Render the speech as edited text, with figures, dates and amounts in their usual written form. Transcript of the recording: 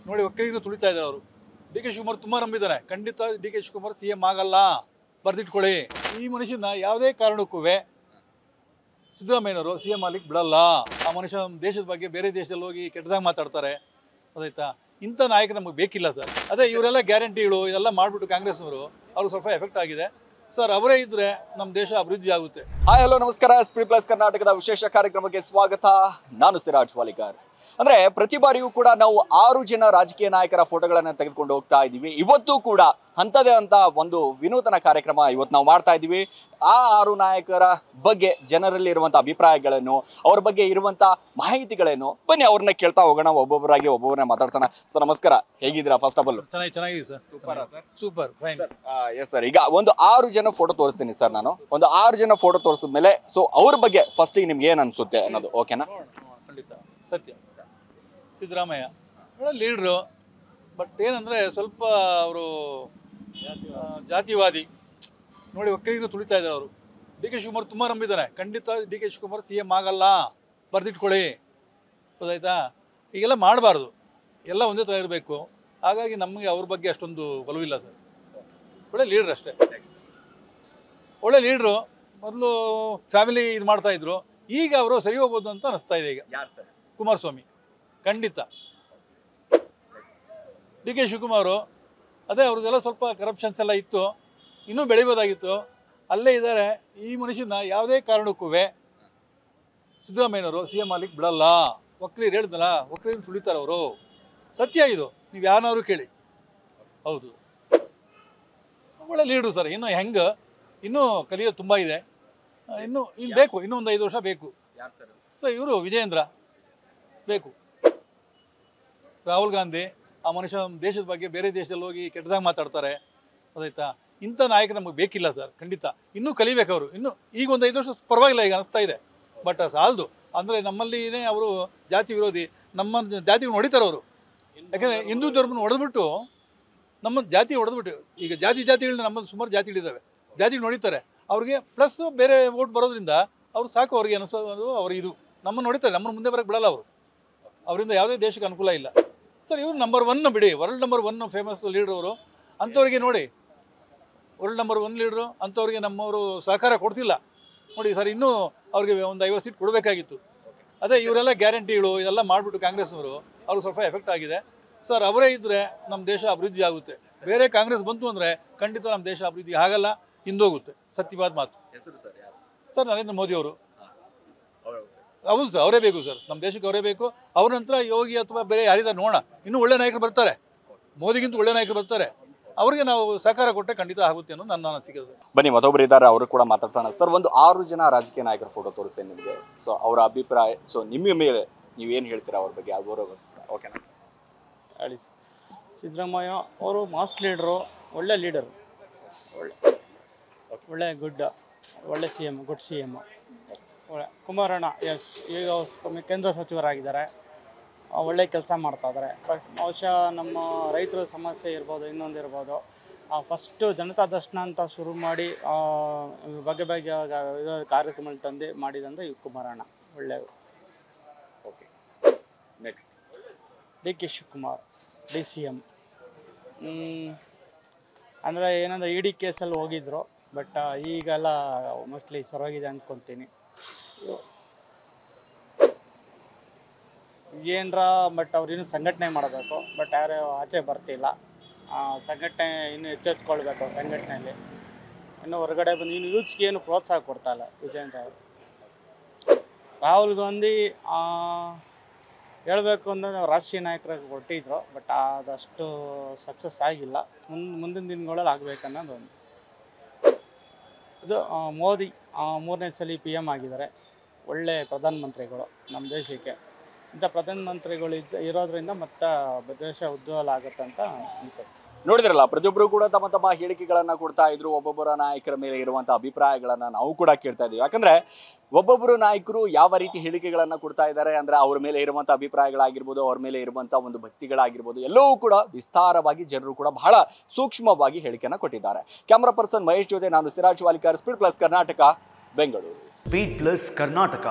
ನೋಡಿ ಒಕ್ಕಲಿಗರು ತುಳಿತಾ ಇದ್ದಾರೆ ಅವರು. ಡಿ ಕೆ ಶಿವಕುಮಾರ್ ತುಂಬ ನಂಬಿದ್ದಾರೆ, ಖಂಡಿತ D K Shivakumar C M ಆಗಲ್ಲ, ಬರೆದಿಟ್ಕೊಳ್ಳಿ. ಈ ಮನುಷ್ಯನ ಯಾವುದೇ ಕಾರಣಕ್ಕೂ ಸಿದ್ದರಾಮಯ್ಯನವರು ಸಿ ಎಂ ಆಗ್ಲಿಕ್ಕೆ ಬಿಡಲ್ಲ. ಆ ಮನುಷ್ಯ ನಮ್ಮ ದೇಶದ ಬಗ್ಗೆ ಬೇರೆ ದೇಶದಲ್ಲಿ ಹೋಗಿ ಕೆಟ್ಟದಾಗ ಮಾತಾಡ್ತಾರೆ, ಅದಾಯ್ತಾ. ಇಂಥ ನಾಯಕ ನಮಗೆ ಬೇಕಿಲ್ಲ ಸರ್. ಅದೇ ಇವರೆಲ್ಲ ಗ್ಯಾರಂಟಿಗಳು ಇದೆಲ್ಲ ಮಾಡಿಬಿಟ್ಟು ಕಾಂಗ್ರೆಸ್ನವರು ಅವ್ರಿಗೆ ಸ್ವಲ್ಪ ಎಫೆಕ್ಟ್ ಆಗಿದೆ ಸರ್. ಅವರೇ ಇದ್ರೆ ನಮ್ಮ ದೇಶ ಅಭಿವೃದ್ಧಿ ಆಗುತ್ತೆ. ಹಾಯ್ ಹಲೋ ನಮಸ್ಕಾರ. ಸ್ಪೀಡ್ ಪ್ಲಸ್ ಕರ್ನಾಟಕದ ವಿಶೇಷ ಕಾರ್ಯಕ್ರಮಕ್ಕೆ ಸ್ವಾಗತ. ನಾನು ಸಿರಾಜ್ ವಾಲಿಕಾರ್. ಅಂದ್ರೆ ಪ್ರತಿ ಬಾರಿಯೂ ಕೂಡ ನಾವು 6 ಜನ ರಾಜಕೀಯ ನಾಯಕರ ಫೋಟೋಗಳನ್ನ ತೆಗೆದುಕೊಂಡು ಹೋಗ್ತಾ ಇದ್ದೀವಿ. ಇವತ್ತು ಕೂಡ ಅಂಥದೇ ಅಂತ ಒಂದು ವಿನೂತನ ಕಾರ್ಯಕ್ರಮ ಇವತ್ತು ನಾವು ಮಾಡ್ತಾ ಇದ್ದೀವಿ. ಆ 6 ನಾಯಕರ ಬಗ್ಗೆ ಜನರಲ್ಲಿ ಇರುವಂಥ ಅಭಿಪ್ರಾಯಗಳನ್ನು, ಅವ್ರ ಬಗ್ಗೆ ಇರುವಂಥ ಮಾಹಿತಿಗಳೇನು, ಬನ್ನಿ ಅವ್ರನ್ನ ಕೇಳ್ತಾ ಹೋಗೋಣ. ಒಬ್ಬೊಬ್ಬರನ್ನ ಮಾತಾಡ್ಸೋಣ. ಸರ್ ನಮಸ್ಕಾರ, ಹೇಗಿದ್ದೀರಾ? ಫಸ್ಟ್ ಆಫ್ ಆಲ್ ಚೆನ್ನಾಗಿದೆ sir. Super fine. Yes sir. ಈಗ ಒಂದು 6 ಜನ ಫೋಟೋ ತೋರಿಸ್ತೀನಿ ಸರ್. ನಾನು ಒಂದು 6 ಜನ ಫೋಟೋ ತೋರಿಸಿದ್ಮೇಲೆ ಸೊ ಅವ್ರ ಬಗ್ಗೆ ಫಸ್ಟಿಗೆ ನಿಮ್ಗೆ ಏನು ಅನ್ಸುತ್ತೆ ಅನ್ನೋದು, ಓಕೆನಾ? ಖಂಡಿತ ಸತ್ಯ. ಸಿದ್ದರಾಮಯ್ಯ ಒಳ್ಳೆ ಲೀಡ್ರು, ಬಟ್ ಏನಂದರೆ ಸ್ವಲ್ಪ ಅವರು ಜಾತಿವಾದಿ. ನೋಡಿ ಒಕ್ಕಲಿಗರು ತುಳಿತಾ ಇದ್ದಾರೆ ಅವರು. ಡಿ ಕೆ ಶಿವಕುಮಾರ್ ತುಂಬ ನಂಬಿದ್ದಾರೆ, ಖಂಡಿತ D K Shivakumar C M ಆಗಲ್ಲ, ಬರೆದಿಟ್ಕೊಳ್ಳಿ, ಗೊತ್ತಾಯ್ತಾ. ಈಗೆಲ್ಲ ಮಾಡಬಾರ್ದು, ಎಲ್ಲ ಒಂದೇ ಥರ ಇರಬೇಕು. ಹಾಗಾಗಿ ನಮಗೆ ಅವ್ರ ಬಗ್ಗೆ ಅಷ್ಟೊಂದು ಒಲವಿಲ್ಲ ಸರ್. ಒಳ್ಳೆ ಲೀಡ್ರ್ ಅಷ್ಟೇ, ಒಳ್ಳೆ ಲೀಡ್ರು. ಮೊದಲು ಫ್ಯಾಮಿಲಿ ಇದು ಮಾಡ್ತಾಯಿದ್ರು, ಈಗ ಅವರು ಸರಿ ಹೋಗ್ಬೋದು ಅಂತ ಅನ್ನಿಸ್ತಾ ಇದೆ. ಈಗ ಕುಮಾರಸ್ವಾಮಿ ಖಂಡಿತ. ಡಿ ಕೆ ಶಿವಕುಮಾರು ಅದೇ ಅವ್ರದ್ದೆಲ್ಲ ಸ್ವಲ್ಪ ಕರಪ್ಷನ್ಸ್ ಎಲ್ಲ ಇತ್ತು, ಇನ್ನೂ ಬೆಳಿಬೋದಾಗಿತ್ತು, ಅಲ್ಲೇ ಇದ್ದಾರೆ. ಈ ಮನುಷ್ಯನ ಯಾವುದೇ ಕಾರಣಕ್ಕೂ ಸಿದ್ದರಾಮಯ್ಯನವರು ಸಿ ಎಂ ಆಗ್ಲಿಕ್ಕೆ ಬಿಡಲ್ಲ. ಒಕ್ಕಲಿಗರು ಹೇಳಿದ್ನಲ್ಲ, ಒಕ್ಕಲಿಗರು ತುಳಿತಾರೆ ಅವರು. ಸತ್ಯ ಇದು, ನೀವು ಯಾರನ್ನಾದ್ರು ಕೇಳಿ. ಹೌದು, ಒಳ್ಳೆ ಲೀಡ್ರು ಸರ್. ಇನ್ನು ಹೆಂಗೆ, ಇನ್ನೂ ಕಲಿಯೋದು ತುಂಬ ಇದೆ. ಇನ್ನು ಬೇಕು, ಇನ್ನೂ ಒಂದು 5 ವರ್ಷ ಬೇಕು ಸರ್. ಇವರು ವಿಜಯೇಂದ್ರ ಬೇಕು. ರಾಹುಲ್ ಗಾಂಧಿ ಆ ಮನುಷ್ಯ ನಮ್ಮ ದೇಶದ ಬಗ್ಗೆ ಬೇರೆ ದೇಶದಲ್ಲಿ ಹೋಗಿ ಕೆಟ್ಟದಾಗ ಮಾತಾಡ್ತಾರೆ, ಅದಾಯ್ತಾ. ಇಂಥ ನಾಯಕ ನಮಗೆ ಬೇಕಿಲ್ಲ ಸರ್. ಖಂಡಿತ ಇನ್ನೂ ಕಲಿಬೇಕು ಅವರು. ಇನ್ನೂ ಈಗ ಒಂದು 5 ವರ್ಷ ಪರವಾಗಿಲ್ಲ ಈಗ ಅನಿಸ್ತಾ ಇದೆ, ಬಟ್ ಸಾಲದು. ಅಂದರೆ ನಮ್ಮಲ್ಲಿನೇ ಅವರು ಜಾತಿ ವಿರೋಧಿ, ನಮ್ಮ ಜಾತಿಗಳನ್ನ ಹೊಡಿತಾರೆ ಅವರು. ಯಾಕಂದರೆ ಹಿಂದೂ ಧರ್ಮನ ಹೊಡೆದ್ಬಿಟ್ಟು ನಮ್ಮ ಜಾತಿ ಹೊಡೆದ್ಬಿಟ್ಟು, ಈಗ ಜಾತಿಗಳನ್ನ ನಮ್ಮಲ್ಲಿ ಸುಮಾರು ಜಾತಿಗಳಿದ್ದಾವೆ, ಜಾತಿಗಳು ಹೊಡಿತಾರೆ. ಅವ್ರಿಗೆ ಪ್ಲಸ್ ಬೇರೆ ಓಟ್ ಬರೋದ್ರಿಂದ ಅವ್ರು ಸಾಕು ಅವ್ರಿಗೆ ಅನಿಸೋದು. ಅವರು ಇದು ನಮ್ಮನ್ನು ಹೊಡಿತಾರೆ, ನಮ್ಮನ್ನು ಮುಂದೆ ಬರೋಕ್ಕೆ ಬಿಡಲ್ಲ ಅವರು. ಅವರಿಂದ ಯಾವುದೇ ದೇಶಕ್ಕೆ ಅನುಕೂಲ ಇಲ್ಲ ಸರ್. ಇವರು ನಂಬರ್ 1 ಬಿಡಿ, ವರ್ಲ್ಡ್ ನಂಬರ್ 1 ಫೇಮಸ್ ಲೀಡ್ರ್ ಅವರು. ಅಂಥವ್ರಿಗೆ ನೋಡಿ, ವರ್ಲ್ಡ್ ನಂಬರ್ 1 ಲೀಡ್ರು, ಅಂಥವ್ರಿಗೆ ನಮ್ಮವರು ಸಹಕಾರ ಕೊಡ್ತಿಲ್ಲ ನೋಡಿ ಸರ್. ಇನ್ನೂ ಅವ್ರಿಗೆ ಒಂದು 50 ಸೀಟ್ ಕೊಡಬೇಕಾಗಿತ್ತು. ಅದೇ ಇವರೆಲ್ಲ ಗ್ಯಾರಂಟಿಗಳು ಇದೆಲ್ಲ ಮಾಡಿಬಿಟ್ಟು ಕಾಂಗ್ರೆಸ್ನವರು ಅವ್ರಿಗೆ ಸ್ವಲ್ಪ ಎಫೆಕ್ಟ್ ಆಗಿದೆ ಸರ್. ಅವರೇ ಇದ್ದರೆ ನಮ್ಮ ದೇಶ ಅಭಿವೃದ್ಧಿ ಆಗುತ್ತೆ. ಬೇರೆ ಕಾಂಗ್ರೆಸ್ ಬಂತು ಅಂದರೆ ಖಂಡಿತ ನಮ್ಮ ದೇಶ ಅಭಿವೃದ್ಧಿ ಆಗಲ್ಲ, ಹಿಂದೋಗುತ್ತೆ. ಸತ್ಯವಾದ ಮಾತು ಸರ್. ನರೇಂದ್ರ ಮೋದಿ ಅವರು. ಹೌದು ಸರ್, ಅವರೇ ಬೇಕು ಸರ್. ನಮ್ಮ ದೇಶಕ್ಕೆ ಅವರೇ ಬೇಕು. ಅವ್ರ ನಂತರ ಯೋಗಿ ಅಥವಾ ಬೇರೆ ಯಾರಿದ್ದಾರೆ ನೋಡೋಣ, ಇನ್ನೂ ಒಳ್ಳೆ ನಾಯಕರು ಬರ್ತಾರೆ, ಮೋದಿಗಿಂತ ಒಳ್ಳೆ ನಾಯಕರು ಬರ್ತಾರೆ. ಅವ್ರಿಗೆ ನಾವು ಸಹಕಾರ ಕೊಟ್ಟರೆ ಖಂಡಿತ ಆಗುತ್ತೆ ಅನ್ನೋದು ನನ್ನ ಅನಿಸಿಕೆ ಸರ್. ಬನ್ನಿ ಮತ್ತೊಬ್ಬರು ಇದ್ದಾರೆ, ಅವರು ಕೂಡ ಮಾತಾಡ್ಸೋಣ. ಸರ್ ಒಂದು 6 ಜನ ರಾಜಕೀಯ ನಾಯಕರ ಫೋಟೋ ತೋರಿಸ್ತೇನೆ ನಿಮಗೆ. ಸೊ ಅವರ ಅಭಿಪ್ರಾಯ, ಸೊ ನಿಮ್ಮ ಮೇಲೆ ನೀವೇನು ಹೇಳ್ತೀರಾ ಅವ್ರ ಬಗ್ಗೆ, ಅವರು ಓಕೆನಾ? ಹೇಳಿ. ಸಿದ್ದರಾಮಯ್ಯ ಅವರು ಮಾಸ್ ಲೀಡ್ರು, ಒಳ್ಳೆ ಲೀಡರು, ಒಳ್ಳೆ ಒಳ್ಳೆ C M, good C M. ಕುಮಾರಣ್ಣ ಎಸ್, ಈಗ ಕೇಂದ್ರ ಸಚಿವರಾಗಿದ್ದಾರೆ, ಒಳ್ಳೆ ಕೆಲಸ ಮಾಡ್ತಾಯಿದ್ದಾರೆ. ಬಹುಶಃ ನಮ್ಮ ರೈತರ ಸಮಸ್ಯೆ ಇರ್ಬೋದು, ಇನ್ನೊಂದು ಇರ್ಬೋದು. ಫಸ್ಟು ಜನತಾ ದರ್ಶನ ಅಂತ ಶುರು ಮಾಡಿ ಬಗೆ ಕಾರ್ಯಕ್ರಮ ತಂದು ಮಾಡಿದಂದರೆ ಕುಮಾರಣ್ಣ ಒಳ್ಳೆಯದು. Okay, next D K Shivakumar D C M. ಅಂದರೆ ಏನಂದರೆ ಇ ಡಿ ಕೇಸಲ್ಲಿ ಹೋಗಿದ್ರು, ಬಟ್ ಈಗೆಲ್ಲ ಮೋಸ್ಟ್ಲಿ ಸರೋಗಿದೆ ಅಂದ್ಕೊತೀನಿ. ಏನರ ಬಟ್ ಅವ್ರಿನ್ನೂ ಸಂಘಟನೆ ಮಾಡಬೇಕು, ಬಟ್ ಯಾರು ಆಚೆ ಬರ್ತಿಲ್ಲ. ಸಂಘಟನೆ ಇನ್ನೂ ಎಚ್ಚೆತ್ಕೊಳ್ಬೇಕು. ಸಂಘಟನೆಯಲ್ಲಿ ಇನ್ನೂ ಹೊರಗಡೆ ಬಂದು ಇನ್ನು ಯೂತ್ಸ್ಗೆ ಏನು ಪ್ರೋತ್ಸಾಹ ಕೊಡ್ತಾಯಿಲ್ಲ ವಿಜಯೇಂದ್ರ ಅವರು. ರಾಹುಲ್ ಗಾಂಧಿ ಹೇಳಬೇಕು ಅಂದರೆ ರಾಷ್ಟ್ರೀಯ ನಾಯಕರಾಗಿ ಕೊಟ್ಟಿದ್ರು, ಬಟ್ ಅದಷ್ಟು ಸಕ್ಸಸ್ ಆಗಿಲ್ಲ. ಮುಂದಿನ ದಿನಗಳಲ್ಲಿ ಆಗಬೇಕನ್ನೋದು ಒಂದು ಇದು. ಮೋದಿ 3ನೇ ಸಲ PM ಆಗಿದ್ದಾರೆ, ಒಳ್ಳೆ ಪ್ರಧಾನಮಂತ್ರಿಗಳು ನಮ್ಮ ದೇಶಕ್ಕೆ. ಇಂಥ ಪ್ರಧಾನಮಂತ್ರಿಗಳು ಇರೋದ್ರಿಂದ ಮತ್ತೆ ದೇಶ ಉಜ್ವಲ ಆಗುತ್ತೆ ಅಂತ ಅನ್ಕೋತೀನಿ. ನೋಡಿದ್ರಲ್ಲ, ಪ್ರತಿಯೊಬ್ಬರು ಕೂಡ ತಮ್ಮ ತಮ್ಮ ಹೇಳಿಕೆಗಳನ್ನ ಕೊಡ್ತಾ ಇದ್ರು. ಒಬ್ಬೊಬ್ಬರ ನಾಯಕರ ಮೇಲೆ ಇರುವಂಥ ಅಭಿಪ್ರಾಯಗಳನ್ನ ನಾವು ಕೂಡ ಕೇಳ್ತಾ ಇದ್ದೀವಿ. ಯಾಕಂದ್ರೆ ಒಬ್ಬೊಬ್ಬರು ನಾಯಕರು ಯಾವ ರೀತಿ ಹೇಳಿಕೆಗಳನ್ನ ಕೊಡ್ತಾ ಇದ್ದಾರೆ ಅಂದ್ರೆ ಅವ್ರ ಮೇಲೆ ಇರುವಂಥ ಅಭಿಪ್ರಾಯಗಳಾಗಿರ್ಬೋದು, ಅವ್ರ ಮೇಲೆ ಇರುವಂಥ ಒಂದು ಭಕ್ತಿಗಳಾಗಿರ್ಬೋದು, ಎಲ್ಲವೂ ಕೂಡ ವಿಸ್ತಾರವಾಗಿ ಜನರು ಕೂಡ ಬಹಳ ಸೂಕ್ಷ್ಮವಾಗಿ ಹೇಳಿಕೆಯನ್ನು ಕೊಟ್ಟಿದ್ದಾರೆ. ಕ್ಯಾಮರಾ ಪರ್ಸನ್ ಮಹೇಶ್ ಜೊತೆ ನಾನು Siraj Walikar, speed plus Karnataka, Bengaluru. Speed plus Karnataka.